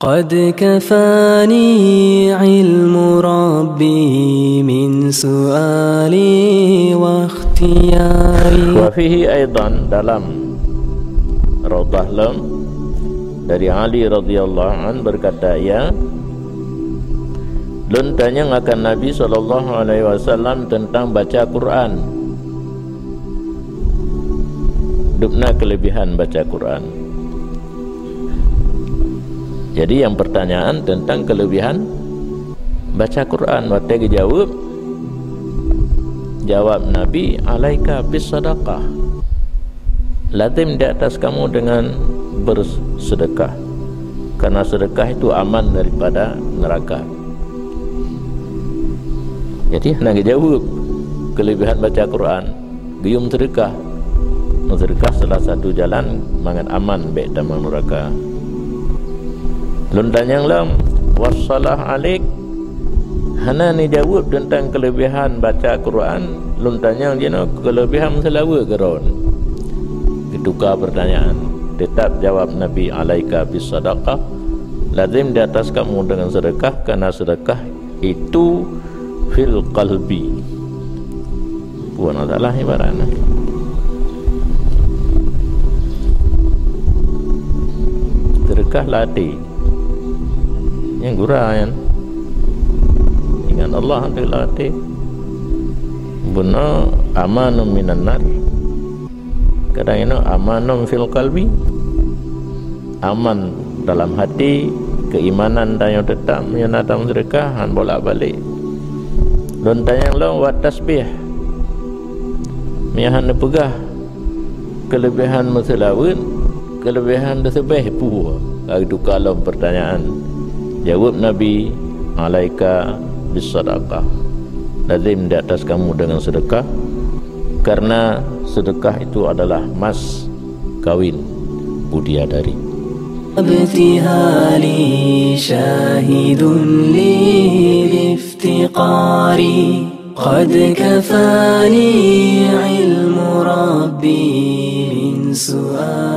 قد كفاني علم ربي من سؤالي واختياري. وفيه أيضا dalam Raudhah Lam dari Ali radhiyallahu an berkata, ya lun tanya akan Nabi SAW tentang baca Quran, dupna kelebihan baca Quran. Jadi yang pertanyaan tentang kelebihan baca Quran, waktu dia jawab Nabi, alaika bis sadaqah, lazim di atas kamu dengan bersedekah, karena sedekah itu aman daripada neraka. Jadi nak jawab kelebihan baca Quran, gium sedekah. Sedekah salah satu jalan mangat aman baik dalam neraka. Lun tanya lam wassalah alik, hana ni jawab tentang kelebihan baca Quran. Lun tanya jino kelebihan selawa geron. Ditukar pertanyaan, tetap jawab Nabi, alaika bis sadaqah, lazim di atas kamu dengan sedekah, karena sedekah itu fil qalbi. Puan adalah ibaratnya sedekah latih yang gurayan dengan Allah untuk latih benar amanum minan nar. Kadang ini amanum fil qalbi, aman dalam hati, keimanan dan yang tetap menyenatang sedekah han bolak balik. Dan tanya lo wat tasbih, miahan pegah kelebihan masalawun, kelebihan tasbih pu. Itu kalau pertanyaan, jawab Nabi, alaika bis sadaqah, lazim di atas kamu dengan sedekah, karena sedekah itu adalah mas kawin bidadari. ابتهالي شاهد لي بافتقاري قد كفاني علم ربي من سؤال